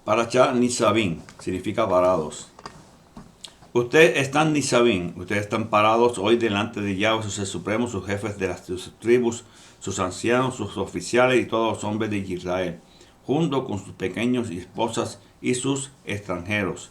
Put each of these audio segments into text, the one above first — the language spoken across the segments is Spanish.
Parashá Nitzavim significa parados. Ustedes están Nitzavim, ustedes están parados hoy delante de Yahweh, su ser supremo, sus jefes de sus tribus, sus ancianos, sus oficiales y todos los hombres de Israel, junto con sus pequeños y esposas y sus extranjeros.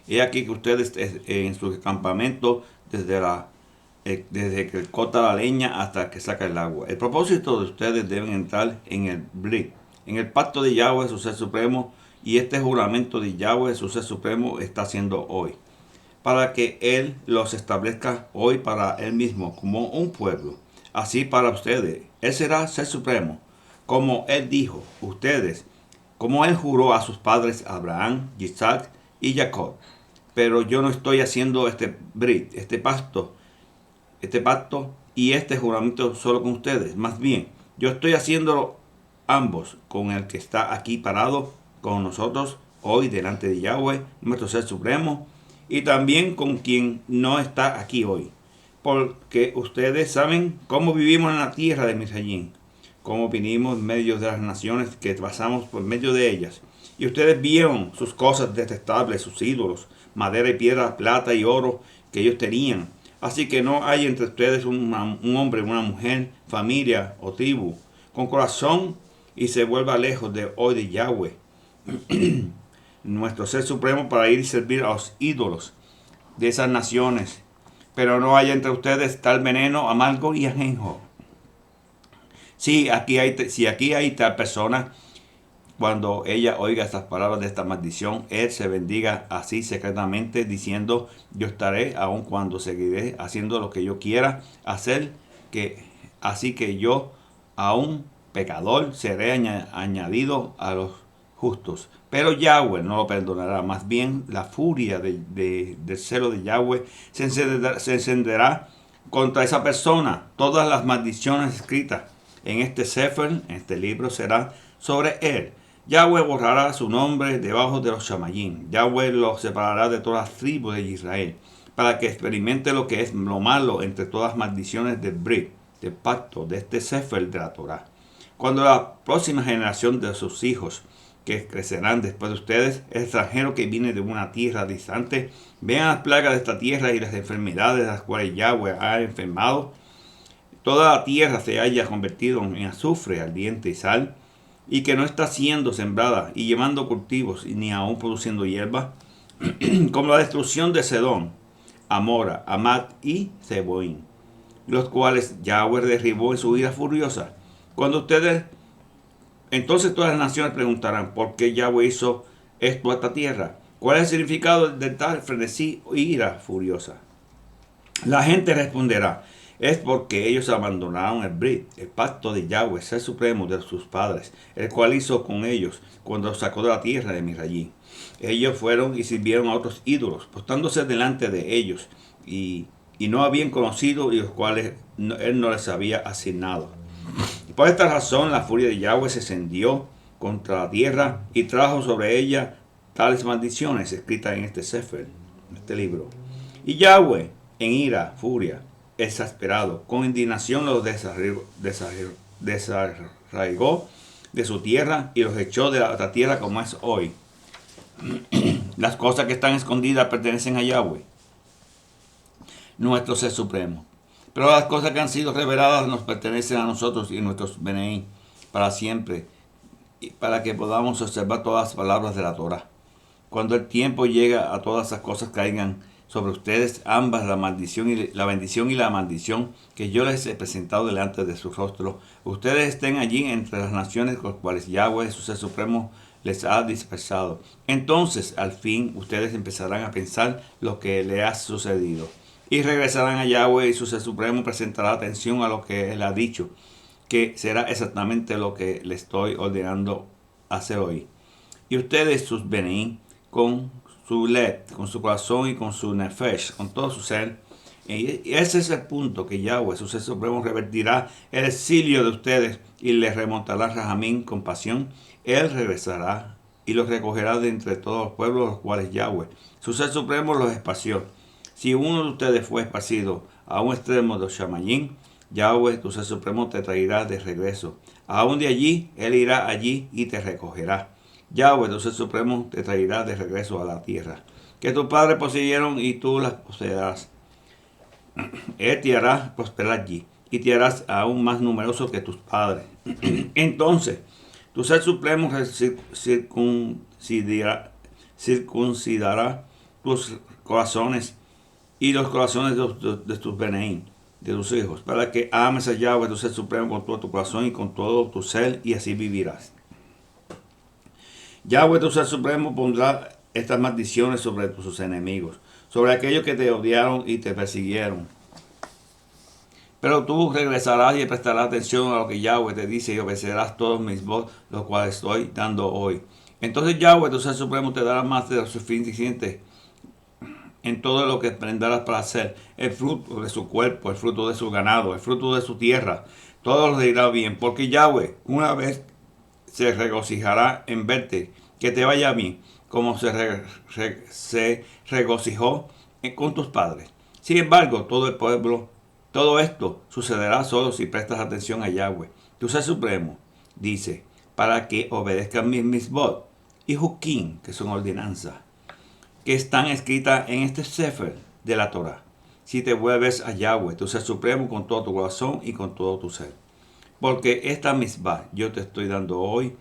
He aquí que ustedes en su campamento desde que corta la leña hasta que saca el agua. El propósito de ustedes deben entrar en el Brit, en el pacto de Yahweh, su ser supremo, y este juramento de Yahweh, su ser supremo, está haciendo hoy, para que Él los establezca hoy para Él mismo como un pueblo. Así para ustedes, Él será ser supremo, como Él dijo, ustedes, como Él juró a sus padres Abraham, Isaac y Jacob. Pero yo no estoy haciendo este brit, este pacto y este juramento solo con ustedes. Más bien, yo estoy haciéndolo ambos con el que está aquí parado con nosotros hoy delante de Yahweh, nuestro ser supremo, y también con quien no está aquí hoy. Porque ustedes saben cómo vivimos en la tierra de Misrayim, cómo vinimos en medio de las naciones que pasamos por medio de ellas. Y ustedes vieron sus cosas detestables, sus ídolos, madera y piedra, plata y oro que ellos tenían. Así que no hay entre ustedes un hombre, una mujer, familia o tribu, con corazón y se vuelva lejos de hoy de Yahweh, nuestro ser supremo, para ir y servir a los ídolos de esas naciones. Pero no hay entre ustedes tal veneno amargo y ajenjo. Si aquí hay tal persona, cuando ella oiga estas palabras de esta maldición, él se bendiga así secretamente, diciendo, yo estaré aun cuando seguiré haciendo lo que yo quiera hacer, así que yo, aun pecador, seré añadido a los justos. Pero Yahweh no lo perdonará, más bien la furia del celo de Yahweh se encenderá contra esa persona. Todas las maldiciones escritas en este Sefer, en este libro, serán sobre él. Yahweh borrará su nombre debajo de los Shamayim. Yahweh lo separará de todas las tribus de Israel, para que experimente lo que es lo malo entre todas las maldiciones del Brit, del pacto, de este Sefer de la Torah. Cuando la próxima generación de sus hijos, que crecerán después de ustedes, el extranjero que viene de una tierra distante, vean las plagas de esta tierra y las enfermedades de las cuales Yahweh ha enfermado, toda la tierra se haya convertido en azufre ardiente y sal, y que no está siendo sembrada y llevando cultivos y ni aún produciendo hierba, como la destrucción de Sedón, Amora, Amat y Zeboim, los cuales Yahweh derribó en su ira furiosa. Entonces todas las naciones preguntarán, ¿por qué Yahweh hizo esto a esta tierra? ¿Cuál es el significado de tal frenesí o ira furiosa? La gente responderá, es porque ellos abandonaron el Brit, el pacto de Yahweh, ser supremo de sus padres, el cual hizo con ellos cuando los sacó de la tierra de Misrayim. Ellos fueron y sirvieron a otros ídolos, postándose delante de ellos, y no habían conocido y los cuales él no les había asignado. Por esta razón la furia de Yahweh se encendió contra la tierra y trajo sobre ella tales maldiciones escritas en este Sefer, en este libro. Y Yahweh, en ira, furia, exasperado, con indignación los desarraigó de su tierra y los echó de la tierra como es hoy. Las cosas que están escondidas pertenecen a Yahweh, nuestro ser supremo. Pero las cosas que han sido reveladas nos pertenecen a nosotros y nuestros Beneí para siempre, para que podamos observar todas las palabras de la Torah. Cuando el tiempo llega, a todas esas cosas caigan sobre ustedes ambas la bendición y la maldición que yo les he presentado delante de su rostro. Ustedes estén allí entre las naciones con las cuales Yahweh, su ser supremo, les ha dispersado. Entonces, al fin, ustedes empezarán a pensar lo que le ha sucedido. Y regresarán a Yahweh y su ser supremo presentará atención a lo que él ha dicho, que será exactamente lo que le estoy ordenando hacer hoy. Y ustedes, sus Beneí, con su led, con su corazón y con su nefesh, con todo su ser. Y ese es el punto, que Yahweh, su ser supremo, revertirá el exilio de ustedes y les remontará Rahamín con pasión. Él regresará y los recogerá de entre todos los pueblos los cuales Yahweh, su ser supremo, los esparció. Si uno de ustedes fue esparcido a un extremo de Shamayim, Yahweh, tu ser supremo, te traerá de regreso. Aún de allí, él irá allí y te recogerá. Yahweh, tu ser supremo, te traerá de regreso a la tierra que tus padres poseyeron y tú las poseerás. Él te hará prosperar allí y te harás aún más numeroso que tus padres. Entonces, tu ser supremo circuncidará tus corazones y los corazones de tus Beneín, de tus hijos, para que ames a Yahweh, tu ser supremo, con todo tu corazón y con todo tu ser, y así vivirás. Yahweh, tu ser supremo, pondrá estas maldiciones sobre tus enemigos, sobre aquellos que te odiaron y te persiguieron. Pero tú regresarás y prestarás atención a lo que Yahweh te dice y obedecerás todos mis votos, los cuales estoy dando hoy. Entonces Yahweh, tu ser supremo, te dará más de lo suficiente en todo lo que prenderás para hacer, el fruto de su cuerpo, el fruto de su ganado, el fruto de su tierra. Todo lo irá bien, porque Yahweh una vez se regocijará en verte, que te vaya bien, como se regocijó con tus padres. Sin embargo, todo esto sucederá solo si prestas atención a Yahweh, tu ser supremo, dice, para que obedezcan mis misbot y hukim, que son ordenanzas, que están escritas en este sefer de la Torah. Si te vuelves a Yahweh, tu ser supremo, con todo tu corazón y con todo tu ser. Porque esta misbah yo te estoy dando hoy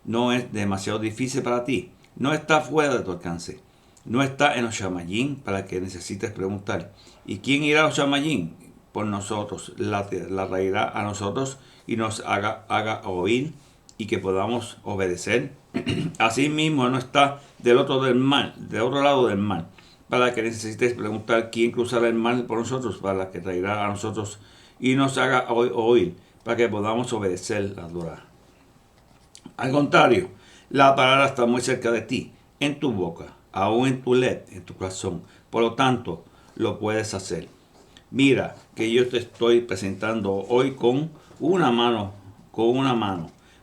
no es demasiado difícil para ti. No está fuera de tu alcance. No está en los shamayim para que necesites preguntar. ¿Y quién irá a los shamayim? Por nosotros. La traerá a nosotros y nos haga oír y que podamos obedecer. Asimismo no está del otro lado del mar, para que necesites preguntar quién cruzará el mar por nosotros, para que traerá a nosotros y nos haga oír, para que podamos obedecer la Torah. Al contrario, la palabra está muy cerca de ti, en tu boca, aún en tu led, en tu corazón. Por lo tanto, lo puedes hacer. Mira que yo te estoy presentando hoy con una mano,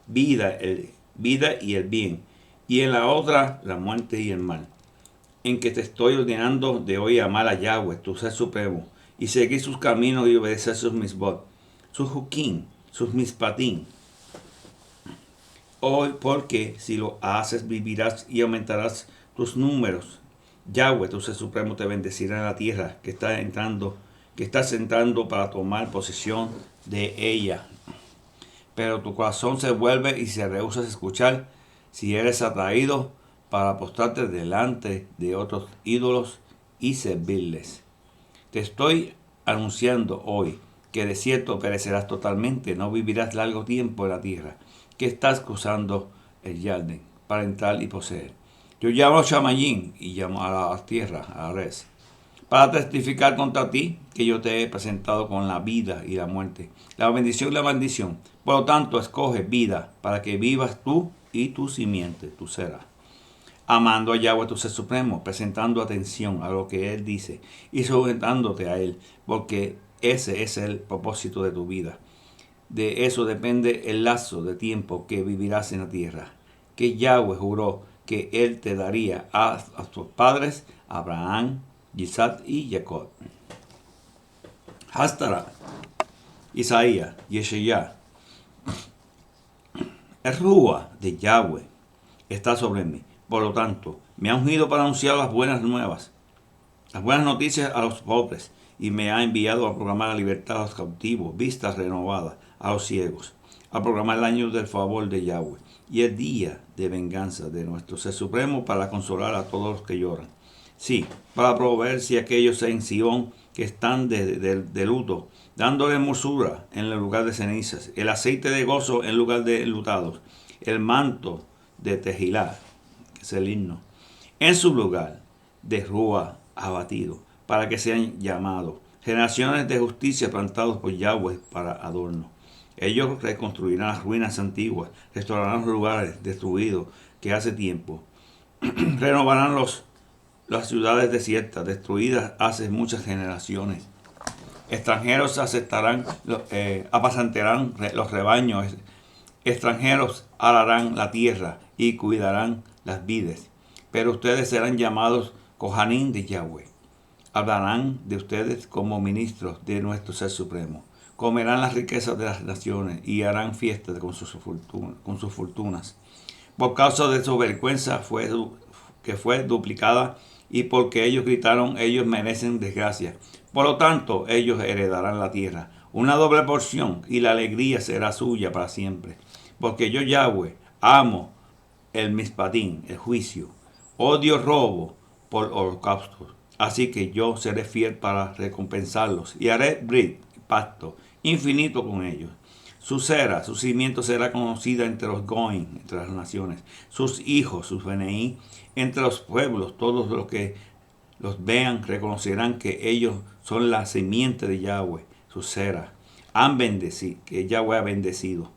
vida y el bien, y en la otra la muerte y el mal. En que te estoy ordenando de hoy amar a Yahweh, tu ser supremo, y seguir sus caminos y obedecer sus misbot, sus hukim, sus mispatim. Hoy, porque si lo haces, vivirás y aumentarás tus números. Yahweh, tu ser supremo, te bendecirá en la tierra que estás entrando para tomar posesión de ella. Pero tu corazón se vuelve y se rehúsa a escuchar si eres atraído para postrarte delante de otros ídolos y servirles. Te estoy anunciando hoy que de cierto perecerás totalmente, no vivirás largo tiempo en la tierra, que estás cruzando el Yarden para entrar y poseer. Yo llamo a Shamayim y llamo a la tierra, a la res, para testificar contra ti que yo te he presentado con la vida y la muerte, la bendición y la maldición. Por lo tanto, escoge vida para que vivas tú y tu simiente, tu será. Amando a Yahweh, tu ser supremo, presentando atención a lo que Él dice y sujetándote a Él, porque ese es el propósito de tu vida. De eso depende el lazo de tiempo que vivirás en la tierra, que Yahweh juró que Él te daría a tus padres, Abraham, Isaac y Jacob. Hastara, Isaías, Yeshayá. El Rúa de Yahweh está sobre mí. Por lo tanto, me ha ungido para anunciar las buenas nuevas, las buenas noticias a los pobres, y me ha enviado a proclamar la libertad a los cautivos, vistas renovadas a los ciegos, a proclamar el año del favor de Yahweh y el día de venganza de nuestro Ser Supremo, para consolar a todos los que lloran. Sí, para proveer si aquellos en Sion que están de luto, dándole hermosura en el lugar de cenizas, el aceite de gozo en lugar de enlutados, el manto de Tejilá, que es el himno, en su lugar de Rúa abatido, para que sean llamados generaciones de justicia plantados por Yahweh para adorno. Ellos reconstruirán las ruinas antiguas, restaurarán los lugares destruidos que hace tiempo, renovarán las ciudades desiertas, destruidas hace muchas generaciones. Extranjeros apacentarán los rebaños, extranjeros ararán la tierra y cuidarán las vides. Pero ustedes serán llamados Kohanim de Yahweh. Hablarán de ustedes como ministros de nuestro Ser Supremo. Comerán las riquezas de las naciones y harán fiestas con sus fortunas. Por causa de su vergüenza que fue duplicada y porque ellos gritaron, ellos merecen desgracia. Por lo tanto, ellos heredarán la tierra, una doble porción, y la alegría será suya para siempre. Porque yo, Yahweh, amo el mispatín, el juicio, odio robo por holocaustos. Así que yo seré fiel para recompensarlos y haré brit, pacto infinito con ellos. Su cera, su cimiento será conocida entre los Goim, entre las naciones. Sus hijos, sus Beneí, entre los pueblos, todos los que los vean reconocerán que ellos son la simiente de Yahweh, su cera. Han bendecido, que Yahweh ha bendecido.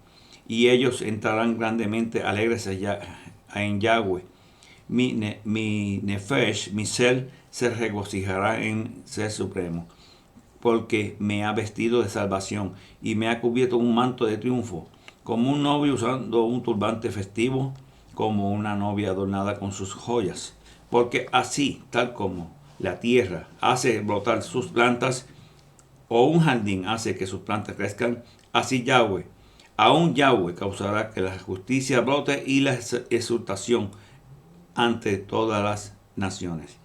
Y ellos entrarán grandemente alegres en Yahweh. Mi nefesh, mi ser, se regocijará en ser supremo, porque me ha vestido de salvación y me ha cubierto un manto de triunfo, como un novio usando un turbante festivo, como una novia adornada con sus joyas. Porque así, tal como la tierra hace brotar sus plantas, o un jardín hace que sus plantas crezcan, así Yahweh, aún Yahweh causará que la justicia brote y la exultación ante todas las naciones.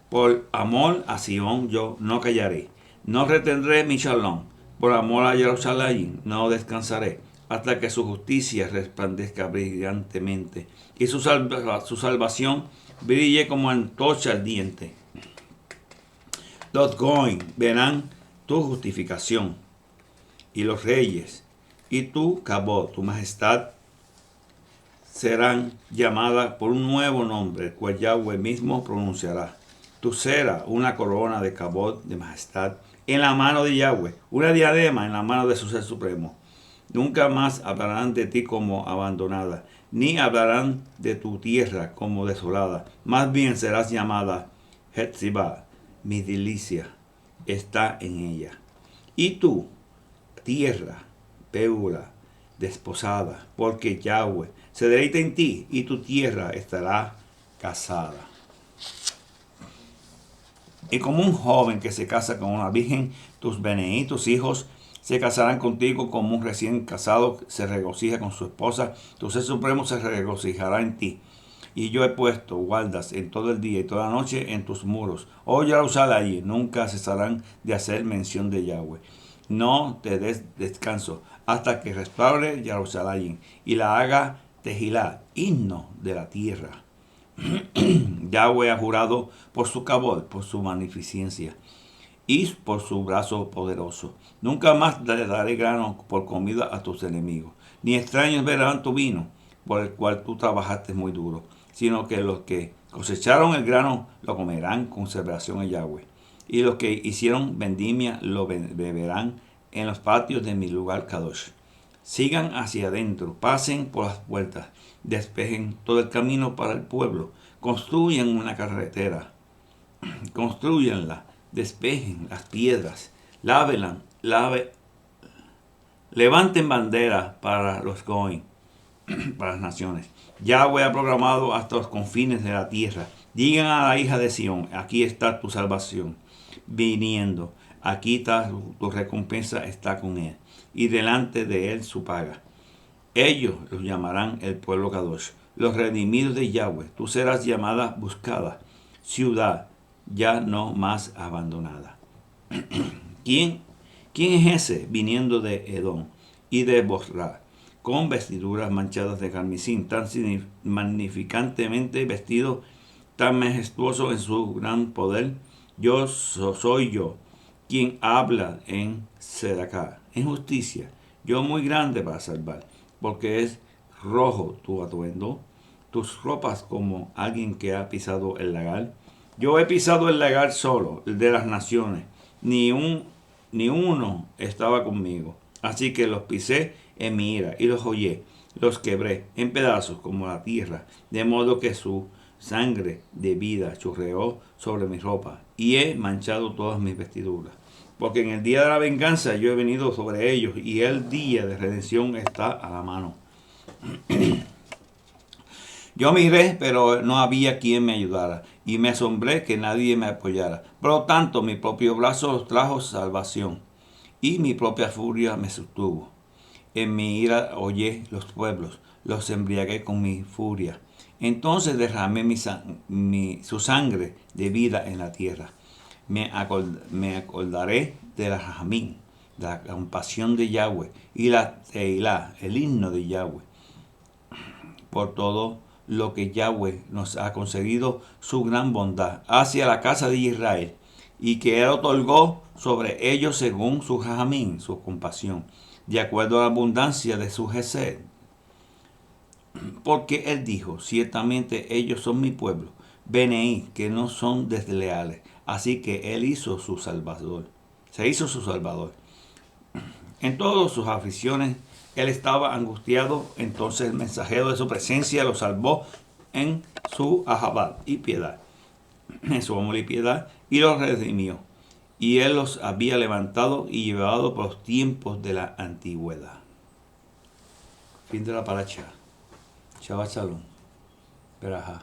Por amor a Sion yo no callaré, no retendré mi shalom. Por amor a Jerusalén no descansaré, hasta que su justicia resplandezca brillantemente y su salvación brille como antorcha ardiente. Los Goim verán tu justificación, y los reyes, y tu cabot, tu majestad, serán llamadas por un nuevo nombre, el cual Yahweh mismo pronunciará. Tu será una corona de cabot, de majestad, en la mano de Yahweh, una diadema en la mano de su ser supremo. Nunca más hablarán de ti como abandonada, ni hablarán de tu tierra como desolada. Más bien serás llamada Hetzibah, mi delicia está en ella. Y tú, tierra, Peula, desposada, porque Yahweh se deleita en ti y tu tierra estará casada. Y como un joven que se casa con una virgen, tus Beneí, tus hijos, se casarán contigo como un recién casado se regocija con su esposa. Tu ser supremo se regocijará en ti. Y yo he puesto guardas en todo el día y toda la noche en tus muros. Oh Jerusalén, nunca cesarán de hacer mención de Yahweh. No te des descanso hasta que restaure Jerusalén y la haga tejilá, himno de la tierra. Yahweh ha jurado por su cabot, por su magnificencia y por su brazo poderoso. Nunca más le daré grano por comida a tus enemigos, ni extraños verán tu vino, por el cual tú trabajaste muy duro, sino que los que cosecharon el grano lo comerán con celebración a Yahweh, y los que hicieron vendimia lo beberán en los patios de mi lugar Kadosh. Sigan hacia adentro, pasen por las puertas, despejen todo el camino para el pueblo, construyan una carretera, construyanla, despejen las piedras, lávenla, levanten bandera para los Goim, para las naciones. Yahweh ha programado hasta los confines de la tierra. Digan a la hija de Sión, aquí está tu salvación viniendo, aquí está tu recompensa, está con él, y delante de él su paga. Ellos los llamarán el pueblo Kadosh, los redimidos de Yahweh. Tú serás llamada buscada, ciudad ya no más abandonada. ¿Quién es ese viniendo de Edom y de Bosra, con vestiduras manchadas de carmesí, tan magnificantemente vestido, tan majestuoso en su gran poder? Yo soy yo, quien habla en Sedacá, en justicia, yo muy grande para salvar, porque es rojo tu atuendo, tus ropas como alguien que ha pisado el lagar. Yo he pisado el lagar solo, el de las naciones, ni uno estaba conmigo. Así que los pisé en mi ira y los hollé, los quebré en pedazos como la tierra, de modo que su sangre de vida chorreó sobre mi ropa y he manchado todas mis vestiduras. Porque en el día de la venganza yo he venido sobre ellos y el día de redención está a la mano. Yo miré, pero no había quien me ayudara, y me asombré que nadie me apoyara. Por lo tanto, mi propio brazo los trajo salvación, y mi propia furia me sostuvo. En mi ira hollé los pueblos, los embriagué con mi furia. Entonces derramé su sangre de vida en la tierra. Me acordaré de la Jamín, de la compasión de Yahweh, y la Teilá, el himno de Yahweh, por todo lo que Yahweh nos ha concedido su gran bondad hacia la casa de Israel, y que Él otorgó sobre ellos según su Jamín, su compasión, de acuerdo a la abundancia de su gesed. Porque Él dijo, ciertamente ellos son mi pueblo, Beneí, que no son desleales. Así que Él hizo su Salvador. Se hizo su Salvador. En todas sus aflicciones, Él estaba angustiado. Entonces el mensajero de su presencia lo salvó en su ahabad y piedad. En su amor y piedad. Y los redimió. Y Él los había levantado y llevado por los tiempos de la antigüedad. Fin de la paracha. Shabbat Shalom. Berajá.